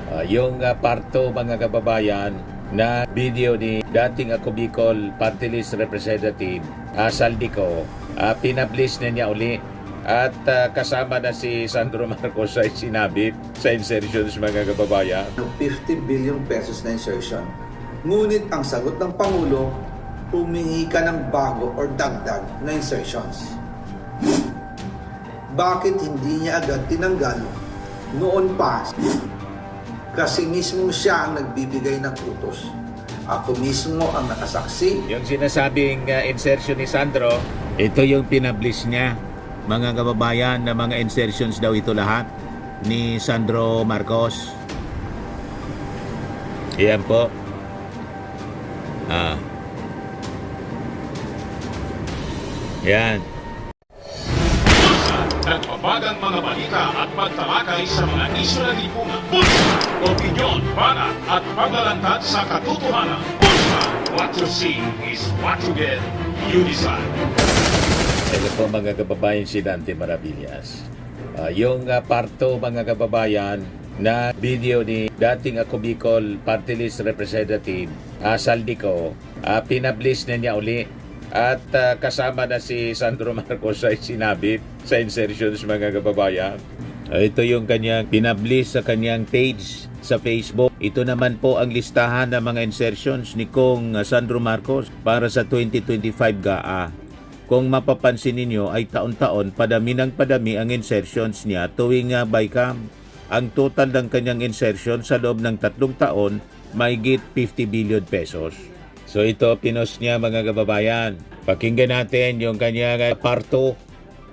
Yung parto mga kababayan na video ni dating ako Bicol Party List Representative Saldico, pinablish na niya uli at kasama na si Sandro Marcos ay sinabit sa insertions mga kababayan. 50 billion pesos na insertion. Ngunit ang sagot ng Pangulo, humingi ka ng bago or dagdag na insertions. Bakit hindi niya agad tinanggal noon pa? Kasi mismo siya ang nagbibigay ng utos. Ako mismo ang nakasaksi. Yung sinasabing insertion ni Sandro, ito yung pinablish niya. Mga kababayan, na mga insertions daw ito lahat ni Sandro Marcos. Iyan po. Yan. Nagbabagang mga balita at pagtalakay sa mga isyu ng lipunan. Bulsa! Opinyon, banat at paglalantad sa katotohanan. Bulsa! What you see is what you get. You decide. Ito po mga kababayan, si Dante Maravillas. Yung parto mga kababayan na video ni dating ako Bicol Party List Representative Saldico, pinablish na niya uli at kasama na si Sandro Marcos ay sinabit sa insertions mga kababayan. Ito yung kanyang pinablish sa kanyang page sa Facebook. Ito naman po ang listahan ng mga insertions ni Kong Sandro Marcos para sa 2025 GAA. Kung mapapansin ninyo ay taon-taon padami ng padami ang insertions niya tuwing BICAM. Ang total ng kanyang insertion sa loob ng 3 taon mahigit 50 billion pesos. So ito pinost niya mga kababayan. Pakinggan natin yung kanyang parto.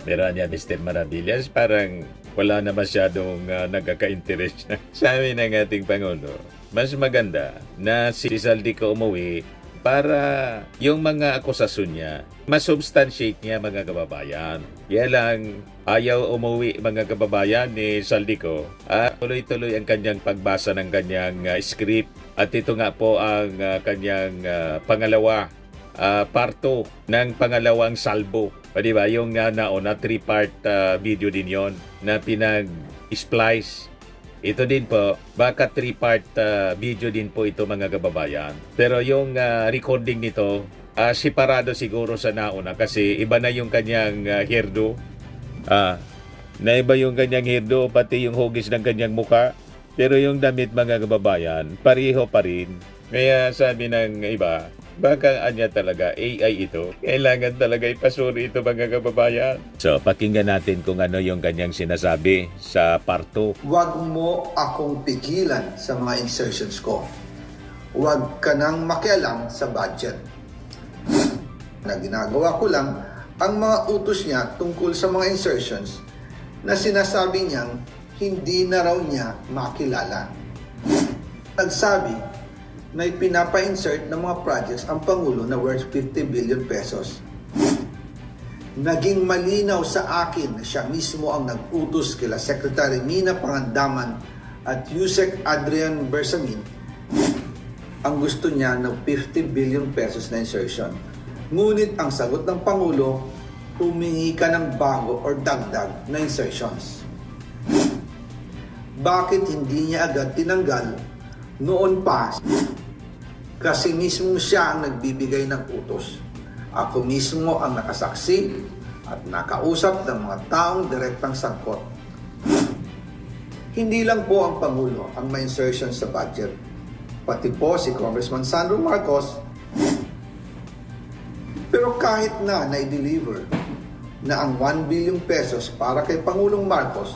Pero niya Mr. Maravillas parang wala na masyadong nagkaka-interest na. Sabi ng ating Pangulo, mas maganda na si Saldico umuwi para yung mga akusasyon niya masubstantiate niya mga kababayan. Kaya lang ayaw umuwi mga kababayan ni Saldico. Tuloy-tuloy ang kanyang pagbasa ng kanyang script. At ito nga po ang kanyang pangalawa, parto ng pangalawang salbo. Diba? Yung nauna 3-part video din yon na pinag-splice. Ito din po, baka 3-part video din po ito mga kababayan. Pero yung recording nito, separado siguro sa nauna kasi iba na yung kanyang hairdo. Naiba yung kanyang hairdo, pati yung hugis ng kanyang muka. Pero yung damit mga kababayan, pareho pa rin. Kaya sabi ng iba, baka anya talaga AI ito. Kailangan talaga ipasuri ito mga kababayan. So pakinggan natin kung ano yung kanyang sinasabi sa parto. Huwag mo akong pigilan sa mga insertions ko. Huwag ka nang makialam sa budget. Na ginagawa ko lang ang mga utos niya tungkol sa mga insertions na sinasabi niyang hindi na raw niya makilala. Nagsabi na pinapa-insert ng mga projects ang Pangulo na worth 50 billion pesos. Naging malinaw sa akin na siya mismo ang nag-utos kila Secretary Nina Pangandaman at Yusek Adrian Bersamin ang gusto niya ng 50 billion pesos na insertion. Ngunit ang sagot ng Pangulo, humingi ka ng bago or dagdag na insertions. Bakit hindi niya agad tinanggal noon pa? Kasi mismo siya ang nagbibigay ng utos. Ako mismo ang nakasaksi at nakausap ng mga taong direktang sangkot. Hindi lang po ang Pangulo ang may insertion sa budget. Pati po si Congressman Sandro Marcos. Pero kahit na i-deliver na ang 1 billion pesos para kay Pangulong Marcos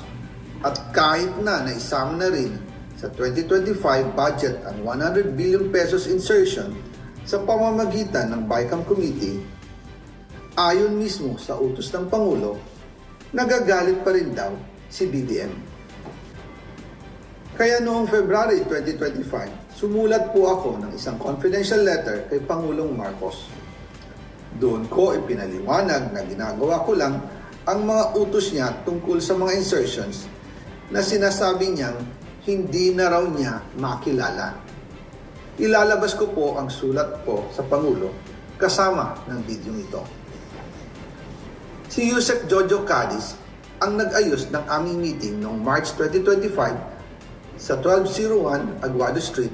at kahit na naisama na rin sa 2025 budget ang 100 billion pesos insertion sa pamamagitan ng BICAM Committee, ayon mismo sa utos ng Pangulo, nagagalit pa rin daw si BBM. Kaya noong February 2025, sumulat po ako ng isang confidential letter kay Pangulong Marcos. Doon ko ipinaliwanag na ginagawa ko lang ang mga utos niya tungkol sa mga insertions na sinasabi niyang hindi na raw niya makilala. Ilalabas ko po ang sulat po sa Pangulo kasama ng video ito. Si Yusek Jojo Cadiz ang nag-ayos ng aming meeting noong March 2025 sa 1201 Aguado Street,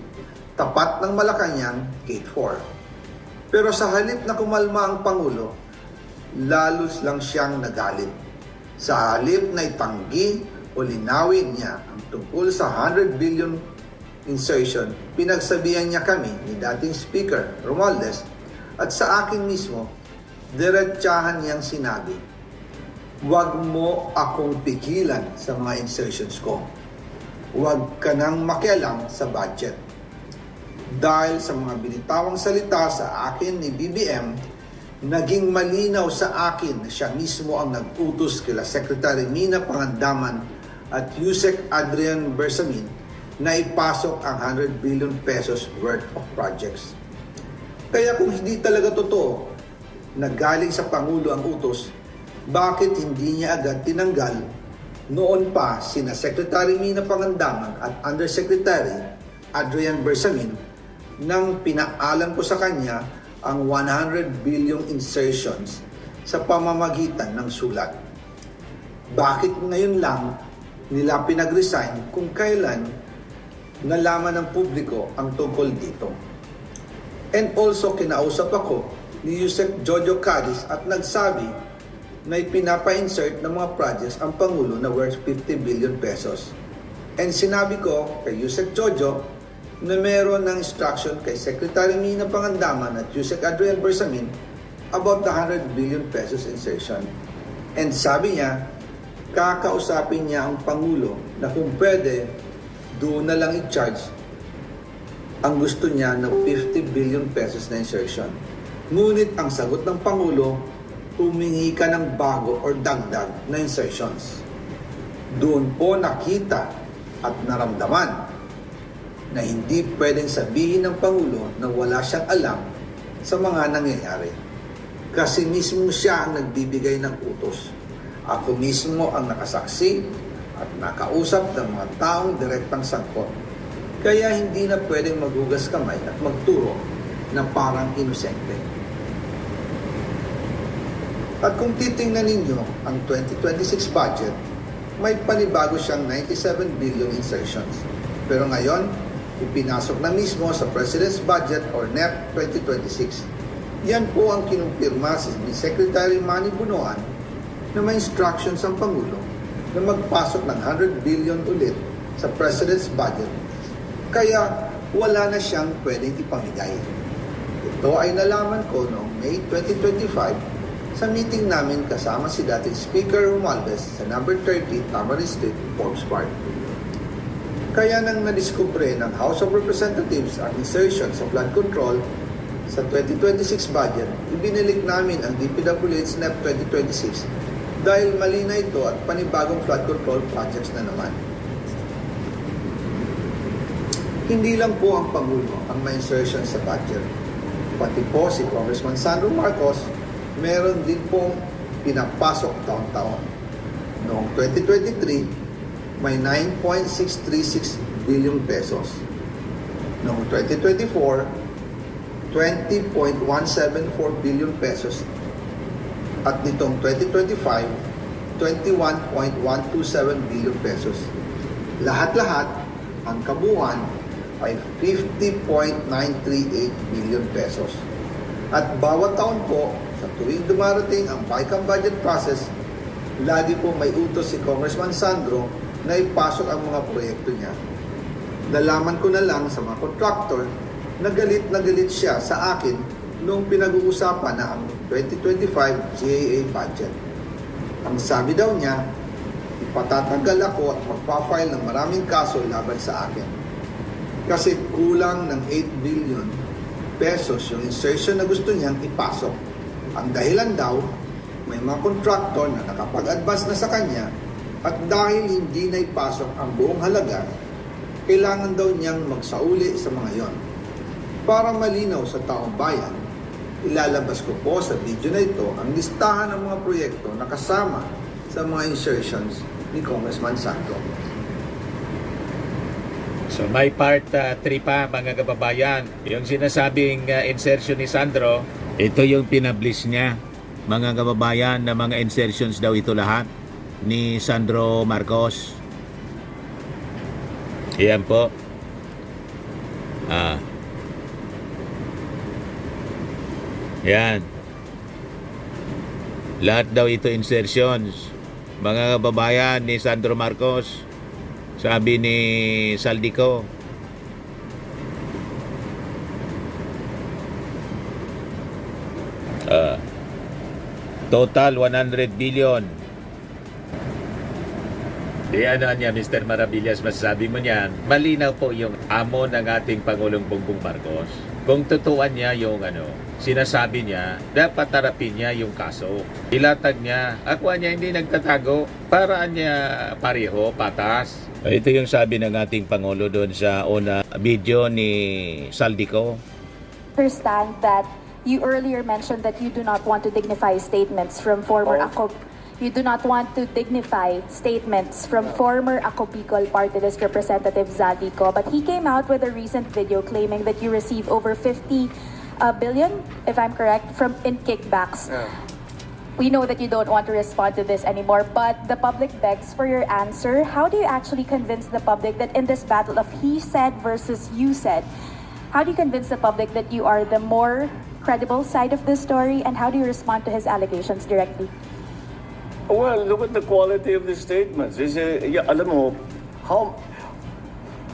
tapat ng Malacanang, Gate 4. Pero sa halip na kumalma ang Pangulo, lalos lang siyang nagalit. Sa halip na itanggi o linawin niya ang tungkol sa 100 billion insertion, pinagsabihan niya kami ni dating Speaker Romualdez at sa akin mismo, diretsahan niyang sinabi, "Huwag mo akong pigilan sa mga insertions ko. Huwag ka nang makialam sa budget." Dahil sa mga binitawang salita sa akin ni BBM, naging malinaw sa akin na siya mismo ang nag-utos kila Secretary Mina Pangandaman at Yusek Adrian Bersamin na ipasok ang 100 billion pesos worth of projects. Kaya kung hindi talaga totoo na galing sa Pangulo ang utos, bakit hindi niya agad tinanggal noon pa sina Secretary Mina Pangandaman at Undersecretary Adrian Bersamin nang pinaalam ko sa kanya ang 100 billion insertions sa pamamagitan ng sulat? Bakit ngayon lang nila pinag-resign kung kailan nalaman ng publiko ang tungkol dito? And also, kinausap ako ni Yusek Jojo Cadiz at nagsabi na ipinapa-insert ng mga projects ang Pangulo na worth 50 billion pesos. And sinabi ko kay Yusek Jojo na meron ng instruction kay Secretary Mina Pangandaman at Yusek Adrian Bersamin about the 100 billion pesos insertion. And sabi niya, kakausapin niya ang Pangulo na kung pwede, doon na lang i-charge ang gusto niya ng 50 billion pesos na insertion. Ngunit ang sagot ng Pangulo, humingi ka ng bago or dagdag na insertions. Doon po nakita at naramdaman na hindi pwedeng sabihin ng Pangulo na wala siyang alam sa mga nangyayari. Kasi mismo siya ang nagbibigay ng utos. Ako mismo ang nakasaksi at nakausap ng mga taong direktang sangkot. Kaya hindi na pwedeng maghugas kamay at magturo na parang inosente. At kung titingnan ninyo ang 2026 budget, may panibago siyang 97 billion insertions. Pero ngayon, ipinasok na mismo sa President's Budget or NEP 2026. Yan po ang kinumpirma si Secretary Manny Bunoan na may instructions ang Pangulo na magpasok ng 100 billion ulit sa President's Budget. Kaya wala na siyang pwedeng ipamigay. Ito ay nalaman ko noong May 2025 sa meeting namin kasama si dating Speaker Romualdez sa number 30 Tamarind Street, Forbes Park. Kaya nang nadiskubre ng House of Representatives ang insertion sa flood control sa 2026 budget, ibinilik namin ang DPWH NEP 2026 dahil mali na ito at panibagong flood control projects na naman. Hindi lang po ang Pangulo ang may insertion sa budget. Pati po si Congressman Sandro Marcos, meron din pong pinapasok taon-taon. Noong 2023, may 9.636 billion pesos. Noong 2024, 20.174 billion pesos. At nitong 2025, 21.127 billion pesos. Lahat-lahat, ang kabuuan ay 50.938 billion pesos. At bawat taon po, sa tuwing dumarating ang BICAM budget process, lagi po may utos si Congressman Sandro na ipasok ang mga proyekto niya. Nalaman ko na lang sa mga contractor na galit siya sa akin noong pinag-uusapan na ang 2025 GAA budget. Ang sabi daw niya, ipatatanggal ako at magpa-file ng maraming kaso laban sa akin. Kasi kulang ng 8 billion pesos yung insertion na gusto niyang ipasok. Ang dahilan daw, may mga contractor na nakapag-advance na sa kanya at dahil hindi na ipasok ang buong halaga, kailangan daw niyang magsauli sa mga yon. Para malinaw sa taong bayan, ilalabas ko po sa video na ito ang listahan ng mga proyekto na kasama sa mga insertions ni Congressman Sandro. So may part 3 pa mga kababayan. Yung sinasabing insertion ni Sandro, ito yung pinablis niya mga kababayan na mga insertions daw ito lahat ni Sandro Marcos. Iyan po. Yan. Lahat daw ito insertions. Mga kababayan ni Sandro Marcos. Sabi ni Saldico. Total 100 billion. Di ano niya, Mr. Maravillas, masasabi mo niyan, malinaw po yung amo ng ating Pangulong Bongbong Marcos. Kung tutuan niya yung sinasabi niya, dapat harapin niya yung kaso. Ilatag niya, akwa niya hindi nagtatago, paraan niya pareho, patas. Ito yung sabi ng ating Pangulo doon sa una video ni Saldico. Understand that you earlier mentioned that you do not want to dignify statements from former You do not want to dignify statements from former Ako Bicol Party List Representative Zaldico, but he came out with a recent video claiming that you received over 50 billion, if I'm correct, in kickbacks. We know that you don't want to respond to this anymore, but the public begs for your answer. How do you actually convince the public that in this battle of he said versus you said, how do you convince the public that you are the more credible side of this story, and how do you respond to his allegations directly? Well, look at the quality of the statements. Alam mo,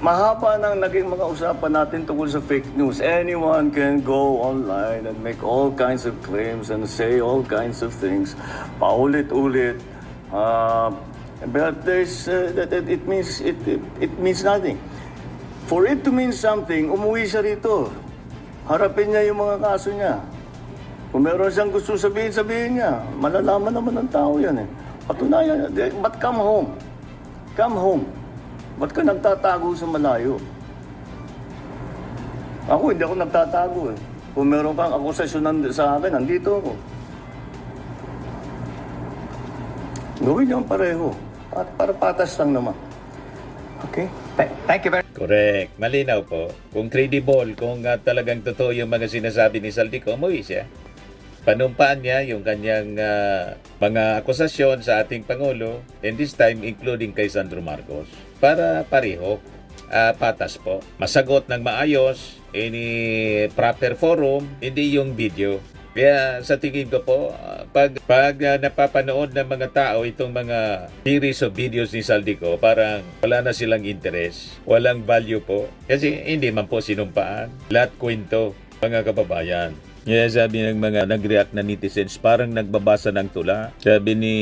mahaba nang naging mga usapan natin tungkol sa fake news. Anyone can go online and make all kinds of claims and say all kinds of things. Paulit-ulit. But it means nothing. For it to mean something, umuwi siya rito. Harapin niya yung mga kaso niya. Kung meron siyang gusto sabihin, sabihin niya. Malalaman naman ng tao yan eh. Patunayan niya. But come home. Come home. Ba't ka nagtatago sa malayo? Ako, hindi ako nagtatago eh. Kung meron kang akusasyon sa akin, nandito ako. Gawin niyo ang pareho. Para patas lang naman. Okay? Thank you very much. Correct. Malinaw po. Kung credible, kung talagang totoo yung mga sinasabi ni Saldico, umuwi siya. Panumpaan niya yung kanyang mga akusasyon sa ating Pangulo, and this time including kay Sandro Marcos, para pareho, patas po. Masagot ng maayos, any proper forum, hindi yung video. Kaya sa tingin ko po, pag napapanood ng mga tao itong mga series of videos ni Saldico, parang wala na silang interest, walang value po. Kasi hindi man po sinumpaan. Lahat kwento, mga kababayan. Kaya sabi ng mga nag-react na netizens, parang nagbabasa ng tula. Sabi ni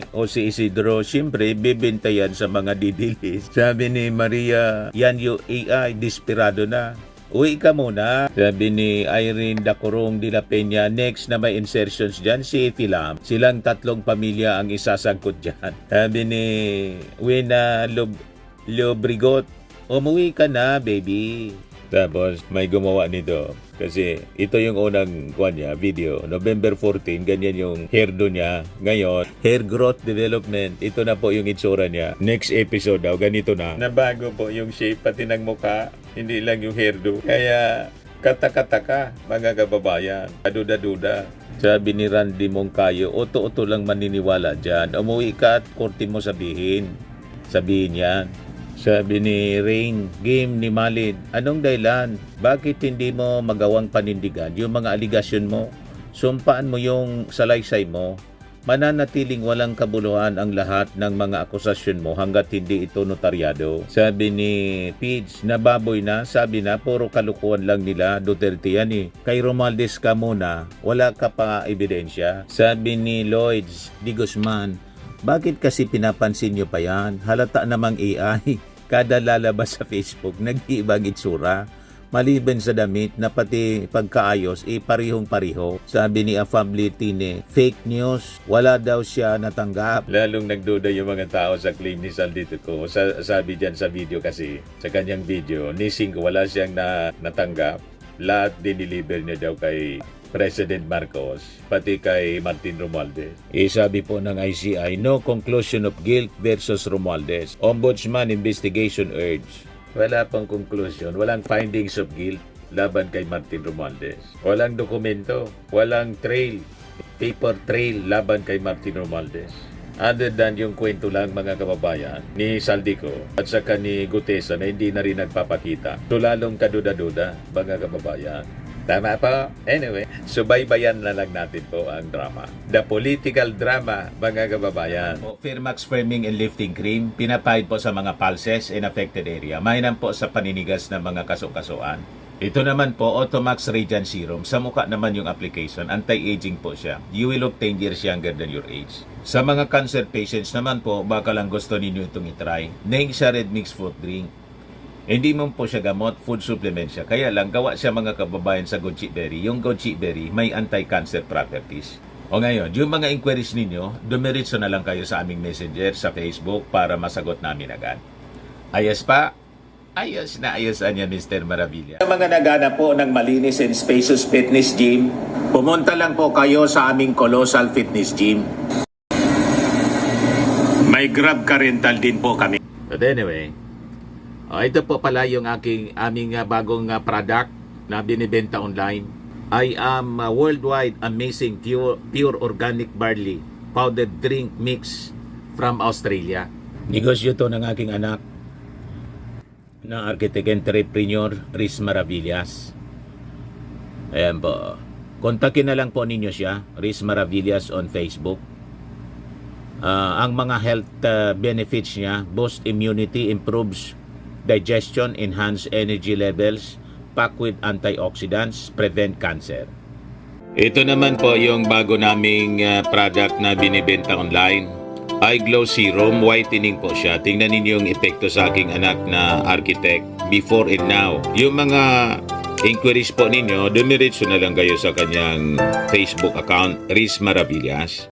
Jose Isidro, siyempre, bibenta yan sa mga didilis. Sabi ni Maria, yan yung AI, desperado na. Uwi ka muna. Sabi ni Irene Dacorong de la Peña, next na may insertions dyan, si Tilam. Silang tatlong pamilya ang isasangkot dyan. Sabi ni Wena Lobrigot, umuwi ka na, baby. Tapos may gumawa nito. Kasi ito yung unang video. November 14, ganyan yung hairdo niya. Ngayon, hair growth development. Ito na po yung itsura niya. Next episode daw, ganito na. Nabago po yung shape pati ng mukha. Hindi lang yung hairdo. Kaya katakataka, mga kababayan. Duda-duda. Sabi ni Randy Moncayo, oto-oto lang maniniwala dyan. Umuwi ka at korte mo sabihin. Sabihin yan. Sabi ni Rain, game ni Malid, anong dahilan? Bakit hindi mo magawang panindigan yung mga aligasyon mo? Sumpaan mo yung salaysay mo. Mananatiling walang kabuluhan ang lahat ng mga akusasyon mo hanggat hindi ito notaryado. Sabi ni Pids, nababoy na, sabi na, puro kalukuhan lang nila, Duterte yan eh. Kay Romualdez ka muna, wala ka pa ebidensya. Sabi ni Lloyds Di Guzman, bakit kasi pinapansin nyo pa yan? Halata namang AI. Kada lalabas sa Facebook, nag-iibang itsura. Maliban sa damit na pati pagkaayos, parihong-pariho. Sabi ni Afabli Tine, fake news. Wala daw siya natanggap. Lalong nagduda yung mga tao sa claim ni Saldico. Sabi dyan sa video kasi, sa kanyang video, nising wala siyang natanggap. Lahat diniliver niya daw kay President Marcos, pati kay Martin Romualdez. Sabi po ng ICI, no conclusion of guilt versus Romualdez. Ombudsman investigation urge. Wala pang conclusion, walang findings of guilt laban kay Martin Romualdez. Walang dokumento, walang trail, paper trail laban kay Martin Romualdez. Other than yung kwento lang mga kababayan ni Saldico at saka ni Gutesa na hindi na rin nagpapakita. Tulalong kaduda-duda mga kababayan. Tama po? Anyway, subaybayan na lang natin po ang drama. The political drama, mga kababayan. Firmax Firming and Lifting Cream, pinapahid po sa mga pulses in affected area. Mainam po sa paninigas ng mga kaso-kasuan. Ito naman po, Automax Radiant Serum. Sa mukha naman yung application, anti-aging po siya. You will look 10 years younger than your age. Sa mga cancer patients naman po, baka lang gusto ninyo itong itry. Neng siya red mixed fruit drink. Hindi mo po siya gamot, food supplement siya. Kaya lang, gawa siya mga kababayan sa goji berry. Yung goji berry, may anti-cancer properties. O ngayon, yung mga inquiries ninyo, dumiritso na lang kayo sa aming messenger sa Facebook para masagot namin agad. Ayos pa? Ayos na ayos niya, Mr. Maravilla. Sa mga naghanap po ng malinis and spacious fitness gym, pumunta lang po kayo sa aming Colossal Fitness Gym. May Grab car rental din po kami. But anyway, ito po pala yung aming bagong product na binibenta online. I am worldwide amazing pure organic barley powdered drink mix from Australia. Negosyo to ng aking anak na architect entrepreneur Riz Maravillas. Ayan po. Kontakin na lang po ninyo siya, Riz Maravillas on Facebook. Ang mga health benefits niya, boost immunity, improves digestion, enhance energy levels, packed with antioxidants, prevent cancer. Ito naman po yung bago naming product na binibenta online. Eye Glow Serum, whitening po siya. Tingnan ninyo yung epekto sa aking anak na architect before and now. Yung mga inquiries po ninyo, dumiretso na lang kayo sa kanyang Facebook account, Riz Maravillas.